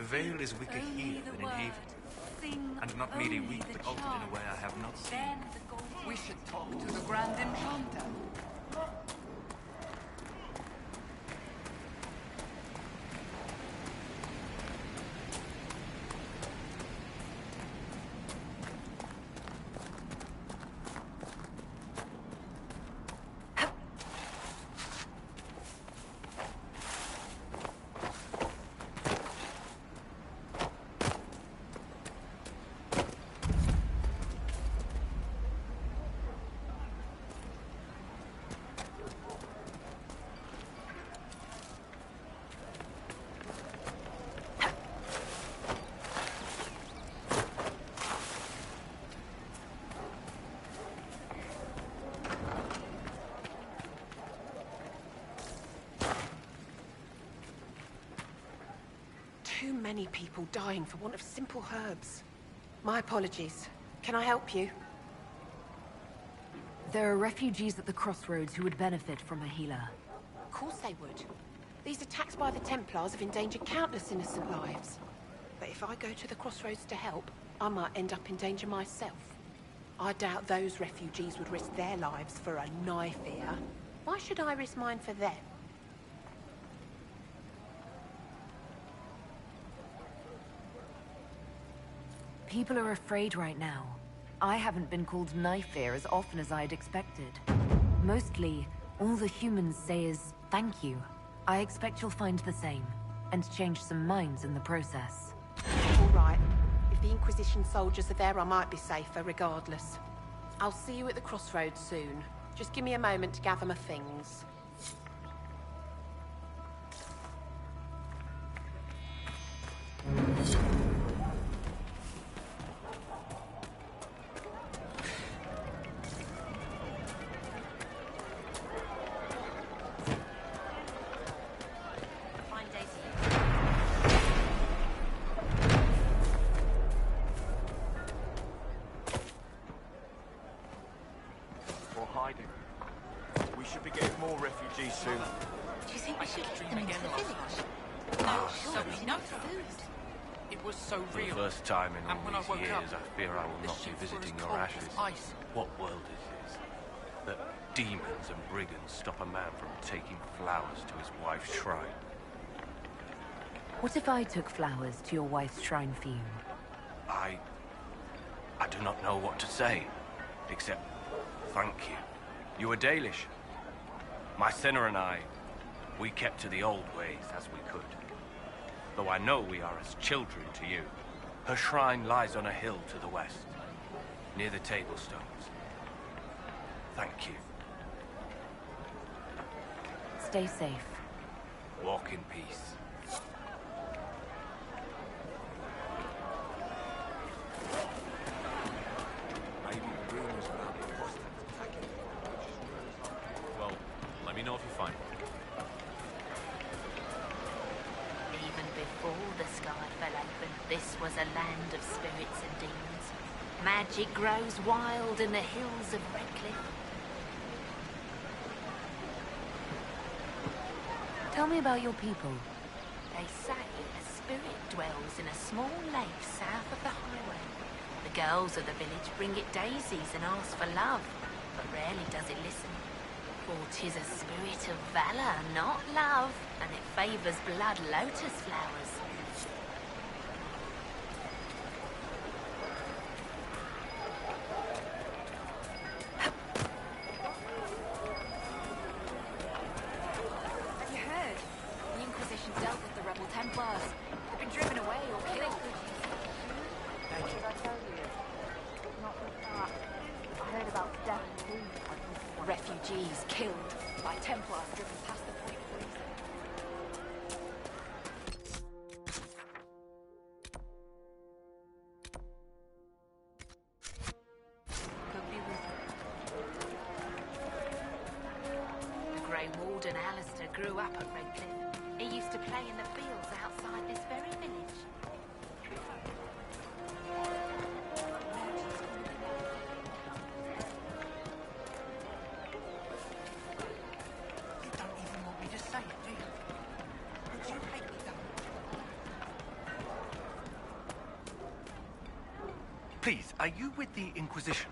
Vale is weaker here than in Haven. And not merely weak, but altered in a way I have not seen. We should talk to the Grand Enchanter. Too many people dying for want of simple herbs. My apologies. Can I help you? There are refugees at the crossroads who would benefit from a healer. Of course they would. These attacks by the Templars have endangered countless innocent lives. But if I go to the crossroads to help, I might end up in danger myself. I doubt those refugees would risk their lives for a knife here. Why should I risk mine for them? People are afraid right now. I haven't been called knife-ear as often as I'd expected. Mostly, all the humans say is, thank you. I expect you'll find the same, and change some minds in the process. All right. If the Inquisition soldiers are there, I might be safer regardless. I'll see you at the crossroads soon. Just give me a moment to gather my things. Soon. Do you think we should let them into the village? No, surely no food. It was so real. For the first time in And all when I these woke years, up, I fear I will the not be sheets were visiting as your cold ashes. as ice. What world is this? That demons and brigands stop a man from taking flowers to his wife's shrine. What if I took flowers to your wife's shrine for you? I do not know what to say, except thank you. You were Dalish. My sinner and I, we kept to the old ways as we could. Though I know we are as children to you. Her shrine lies on a hill to the west, near the tablstones. Thank you. Stay safe. Walk in peace. Well, let me know if you find it. Even before the sky fell open, this was a land of spirits and demons. Magic grows wild in the hills of Redcliffe. Tell me about your people. They say a spirit dwells in a small lake south of the highway. The girls of the village bring it daisies and ask for love, but rarely does it listen. For 'tis a spirit of valor, not love, and it favors blood lotus flowers. Have you heard? The Inquisition dealt with the rebel Templars. They've been driven away or killed. Thank you. Did I tell you? Not with that. I heard about death too. Refugees killed. By Templars driven past the point of reason. Could be with them. The Grey Warden Alistair grew up at Redcliffe. He used to play in the fields outside this very village. You don't even want me to say it, do you? Would you hate me, though? Please, are you with the Inquisition?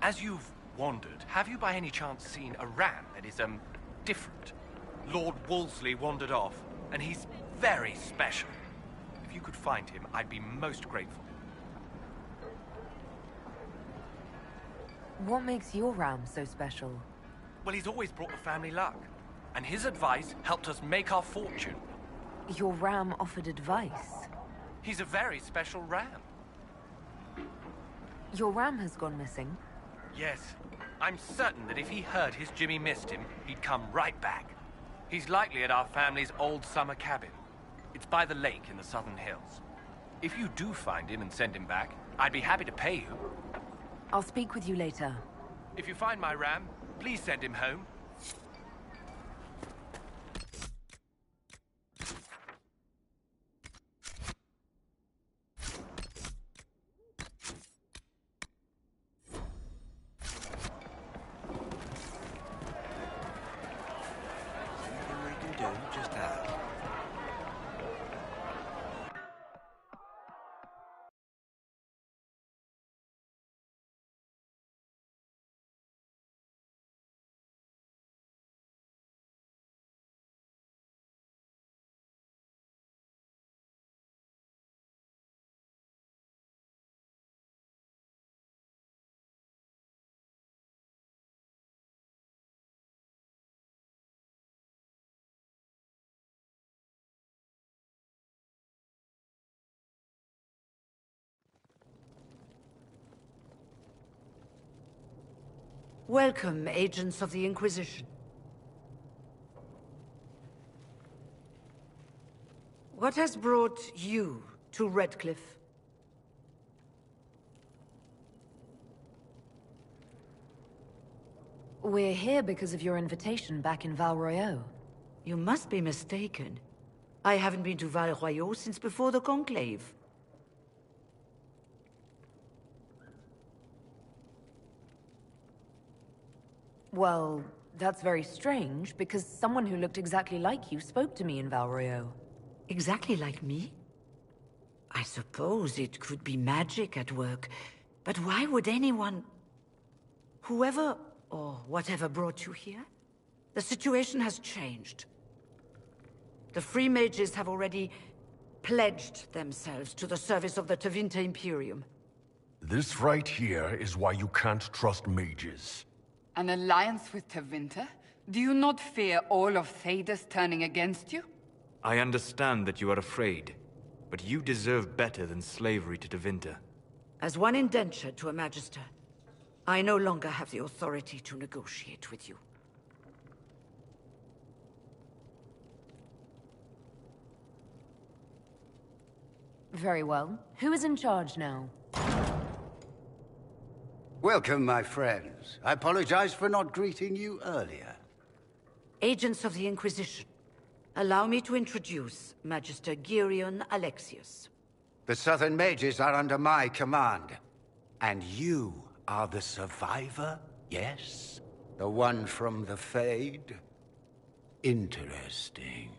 As you've wandered, have you by any chance seen a ram that is, different? Lord Wolseley wandered off, and he's very special. If you could find him, I'd be most grateful. What makes your ram so special? Well, he's always brought the family luck, and his advice helped us make our fortune. Your ram offered advice? He's a very special ram. Your ram has gone missing? Yes. I'm certain that if he heard his Jimmy missed him, he'd come right back. He's likely at our family's old summer cabin. It's by the lake in the southern hills. If you do find him and send him back, I'd be happy to pay you. I'll speak with you later. If you find my ram, please send him home. Welcome, agents of the Inquisition. What has brought you to Redcliffe? We're here because of your invitation back in Val Royeaux. You must be mistaken. I haven't been to Val Royeaux since before the Conclave. Well, that's very strange, because someone who looked exactly like you spoke to me in Val Royeaux. Exactly like me? I suppose it could be magic at work, but why would anyone... Whoever or whatever brought you here? The situation has changed. The Free Mages have already pledged themselves to the service of the Tevinter Imperium. This right here is why you can't trust mages. An alliance with Tevinter? Do you not fear all of Thedas turning against you? I understand that you are afraid, but you deserve better than slavery to Tevinter. As one indentured to a Magister, I no longer have the authority to negotiate with you. Very well. Who is in charge now? Welcome, my friends. I apologize for not greeting you earlier. Agents of the Inquisition, allow me to introduce Magister Girion Alexius. The Southern Mages are under my command. And you are the survivor, yes? The one from the Fade? Interesting.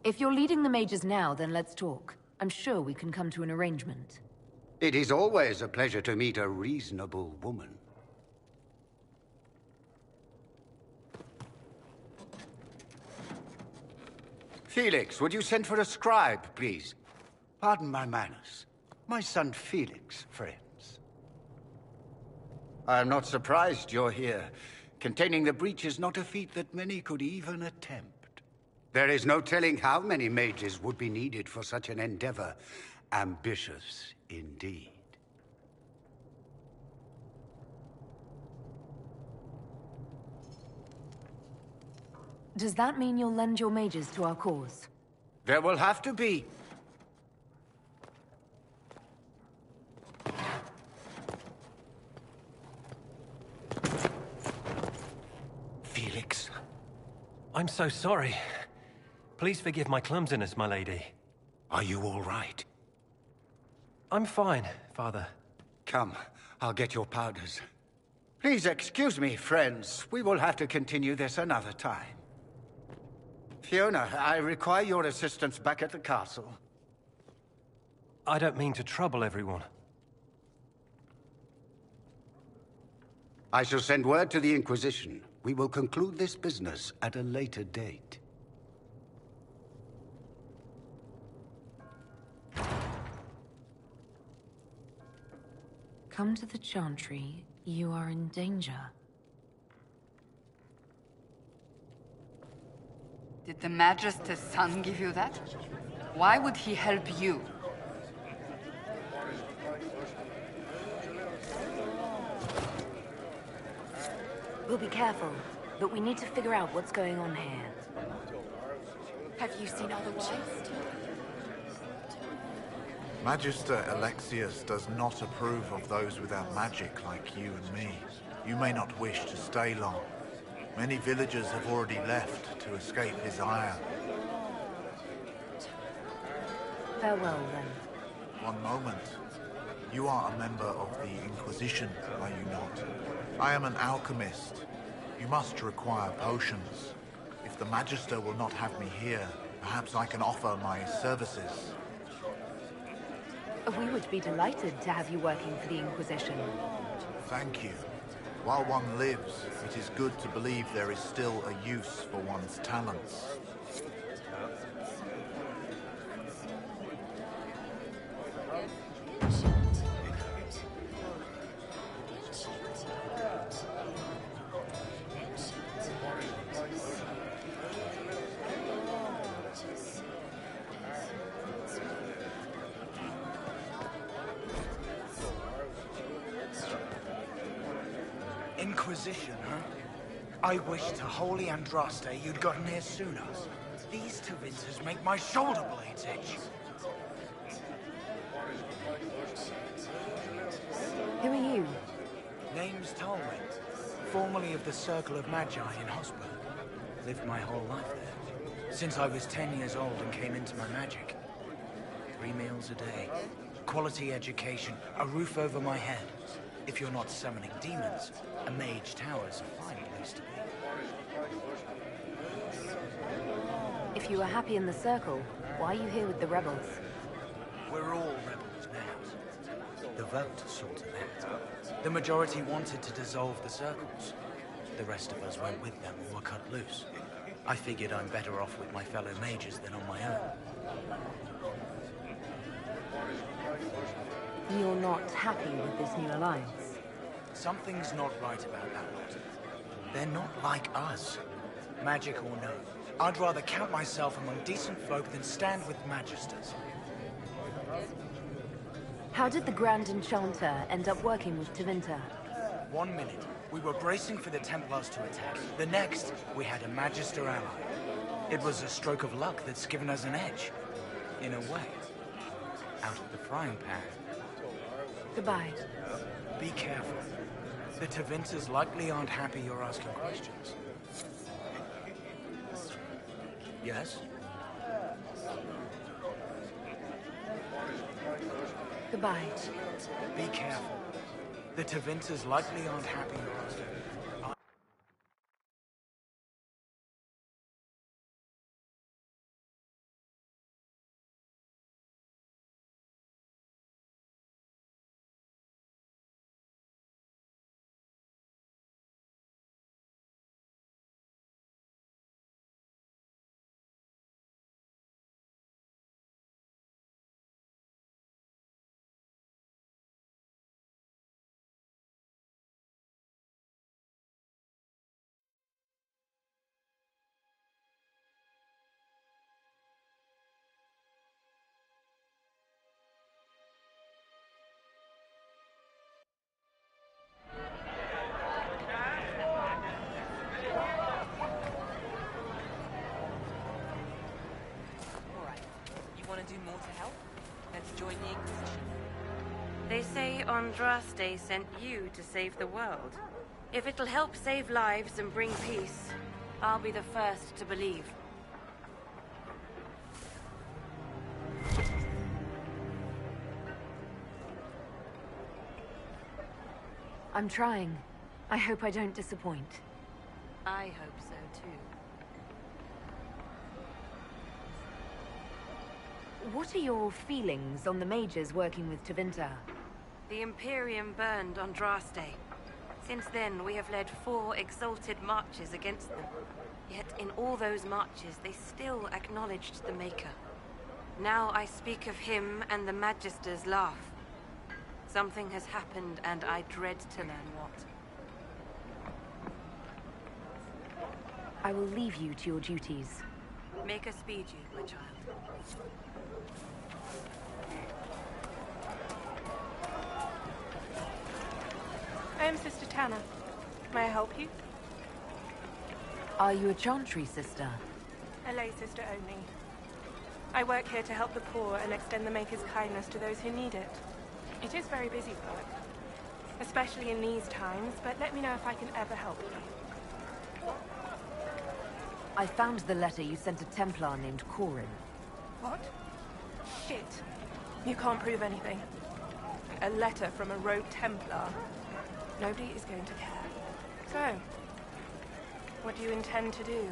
If you're leading the mages now, then let's talk. I'm sure we can come to an arrangement. It is always a pleasure to meet a reasonable woman. Felix, would you send for a scribe, please? Pardon my manners. My son Felix, friends. I am not surprised you're here. Containing the breach is not a feat that many could even attempt. There is no telling how many mages would be needed for such an endeavor. Ambitious, indeed. Does that mean you'll lend your mages to our cause? There will have to be. Felix. I'm so sorry. Please forgive my clumsiness, my lady. Are you all right? I'm fine, Father. Come, I'll get your powders. Please excuse me, friends. We will have to continue this another time. Fiona, I require your assistance back at the castle. I don't mean to trouble everyone. I shall send word to the Inquisition. We will conclude this business at a later date. Come to the Chantry. You are in danger. Did the Magister's son give you that? Why would he help you? We'll be careful, but we need to figure out what's going on here. Have you seen otherwise? Magister Alexius does not approve of those without magic like you and me. You may not wish to stay long. Many villagers have already left to escape his ire. Farewell, then. One moment. You are a member of the Inquisition, are you not? I am an alchemist. You must require potions. If the Magister will not have me here, perhaps I can offer my services. We would be delighted to have you working for the Inquisition. Thank you. While one lives, it is good to believe there is still a use for one's talents. Inquisition, huh? I wish to holy Andraste you'd gotten here sooner. These Tevinters make my shoulder blades itch. Who are you? Name's Talwyn, formerly of the Circle of Magi in Hosberg. Lived my whole life there, since I was 10 years old and came into my magic. 3 meals a day, quality education, a roof over my head. If you're not summoning demons, a mage tower's a fine place to be. If you are happy in the Circle, why are you here with the rebels? We're all rebels now. The vote sorted that. The majority wanted to dissolve the circles. The rest of us went with them or were cut loose. I figured I'm better off with my fellow mages than on my own. You're not happy with this new alliance? Something's not right about that lot. They're not like us. Magic or no, I'd rather count myself among decent folk than stand with magisters. How did the Grand Enchanter end up working with Tevinter? 1 minute, we were bracing for the Templars to attack. The next, we had a Magister ally. It was a stroke of luck that's given us an edge. In a way. Out of the frying pan. Goodbye. Be careful. The Tevinters likely aren't happy you're asking questions. Yes? Goodbye. Be careful. The Tevinters likely aren't happy you're asking. Do more to help? Let's join the Inquisition. They say Andraste sent you to save the world. If it'll help save lives and bring peace, I'll be the first to believe. I'm trying. I hope I don't disappoint. I hope so too. What are your feelings on the mages working with Tevinter? The Imperium burned Andraste. Since then, we have led 4 exalted marches against them. Yet in all those marches, they still acknowledged the Maker. Now I speak of him and the Magisters laugh. Something has happened, and I dread to learn what. I will leave you to your duties. Make us speed you, my child. I am Sister Tanner. May I help you? Are you a Chantry sister? A lay sister only. I work here to help the poor and extend the Maker's kindness to those who need it. It is very busy work, especially in these times, but let me know if I can ever help you. I found the letter you sent a Templar named Corin. What? Shit. You can't prove anything. A letter from a rogue Templar. Nobody is going to care. So, what do you intend to do?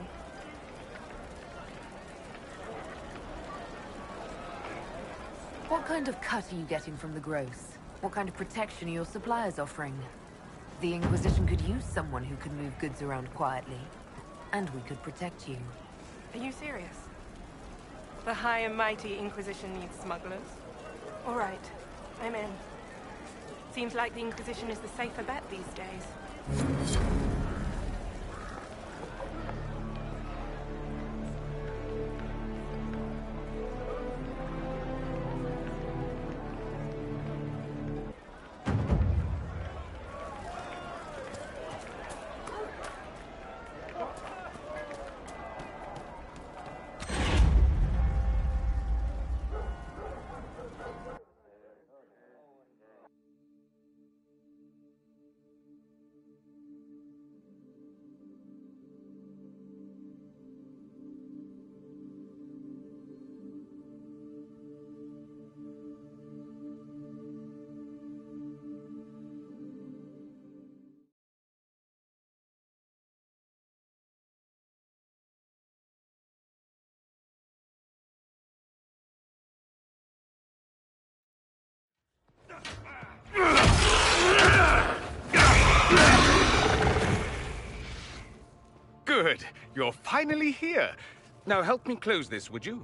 What kind of cut are you getting from the gross? What kind of protection are your suppliers offering? The Inquisition could use someone who can move goods around quietly. And we could protect you. Are you serious? The high and mighty Inquisition needs smugglers? All right, I'm in. Seems like the Inquisition is the safer bet these days. Good. You're finally here. Now help me close this, would you?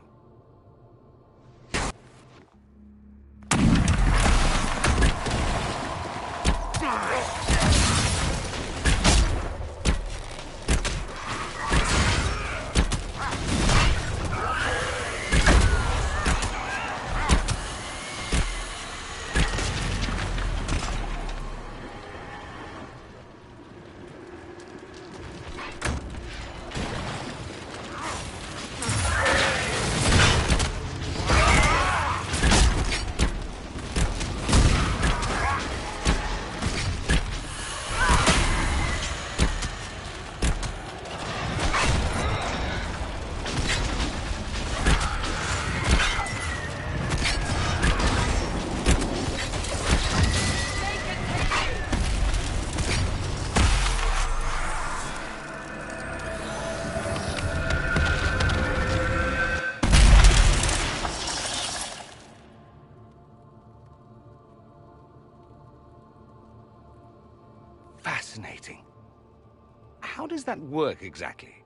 Fascinating. How does that work exactly?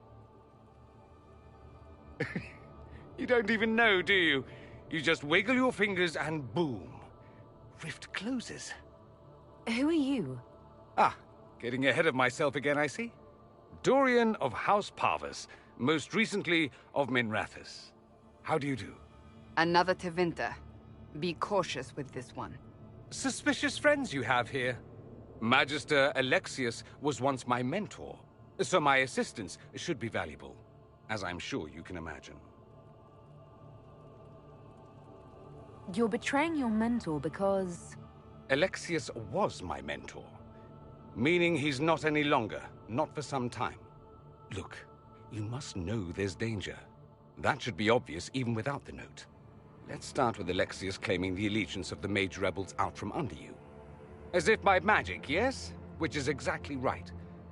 You don't even know, do you? You just wiggle your fingers and boom. Rift closes. Who are you? Ah, getting ahead of myself again, I see. Dorian of House Parvus, most recently of Minrathous. How do you do? Another Tevinter. Be cautious with this one. Suspicious friends you have here. Magister Alexius was once my mentor, so my assistance should be valuable, as I'm sure you can imagine. You're betraying your mentor because... Alexius was my mentor, meaning he's not any longer, not for some time. Look, you must know there's danger. That should be obvious even without the note. Let's start with Alexius claiming the allegiance of the mage rebels out from under you. As if by magic, yes? Which is exactly right.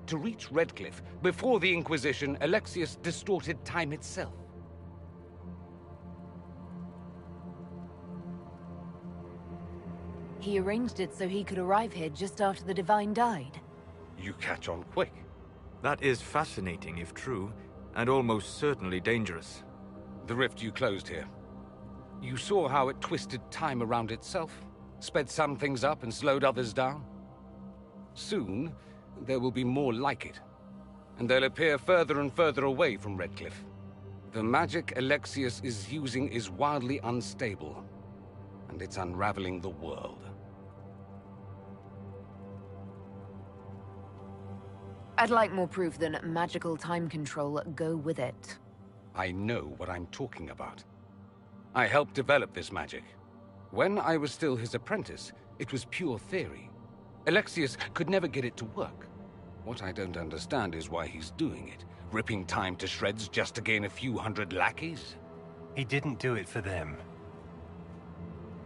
To reach Redcliffe, before the Inquisition, Alexius distorted time itself. He arranged it so he could arrive here just after the Divine died. You catch on quick. That is fascinating if true, and almost certainly dangerous. The rift you closed here. You saw how it twisted time around itself, sped some things up and slowed others down. Soon, there will be more like it, and they'll appear further and further away from Redcliffe. The magic Alexius is using is wildly unstable, and it's unraveling the world. I'd like more proof than magical time control go with it. I know what I'm talking about. I helped develop this magic. When I was still his apprentice, it was pure theory. Alexius could never get it to work. What I don't understand is why he's doing it, ripping time to shreds just to gain a few hundred lackeys. He didn't do it for them.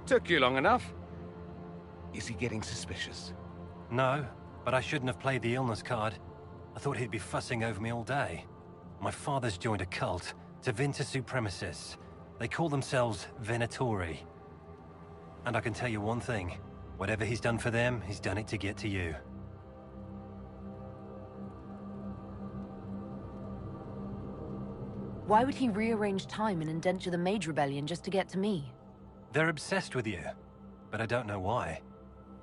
Took you long enough. Is he getting suspicious? No, but I shouldn't have played the illness card. I thought he'd be fussing over me all day. My father's joined a cult, Tevinter Supremacists. They call themselves Venatori. And I can tell you one thing. Whatever he's done for them, he's done it to get to you. Why would he rearrange time and indenture the Mage Rebellion just to get to me? They're obsessed with you, but I don't know why.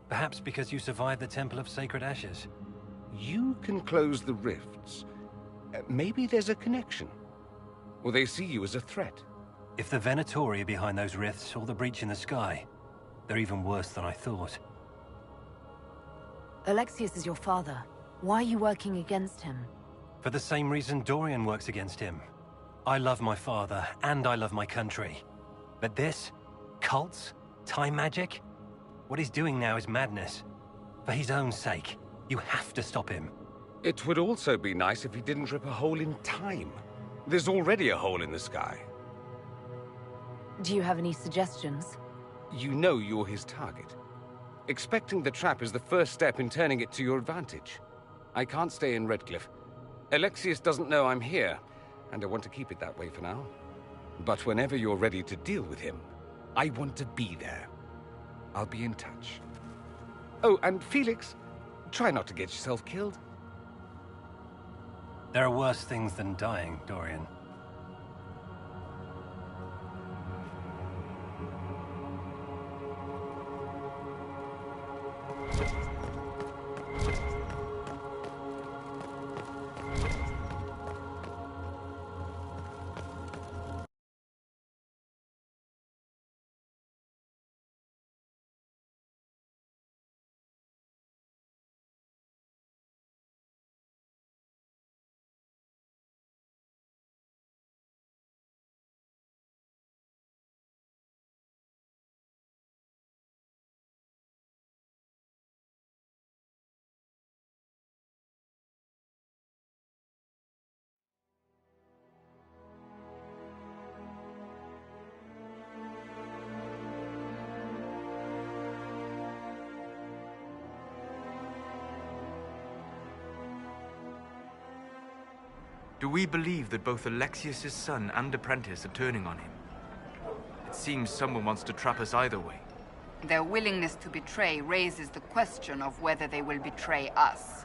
Perhaps because you survived the Temple of Sacred Ashes. You can close the rifts. Maybe there's a connection. Or they see you as a threat. If the Venatori are behind those rifts or the breach in the sky, they're even worse than I thought. Alexius is your father. Why are you working against him? For the same reason Dorian works against him. I love my father, and I love my country. But this? Cults? Time magic? What he's doing now is madness. For his own sake, you have to stop him. It would also be nice if he didn't rip a hole in time. There's already a hole in the sky. Do you have any suggestions? You know you're his target. Expecting the trap is the first step in turning it to your advantage. I can't stay in Redcliffe. Alexius doesn't know I'm here, and I want to keep it that way for now. But whenever you're ready to deal with him, I want to be there. I'll be in touch. Oh, and Felix, try not to get yourself killed. There are worse things than dying, Dorian. Do we believe that both Alexius's son and apprentice are turning on him? It seems someone wants to trap us either way. Their willingness to betray raises the question of whether they will betray us.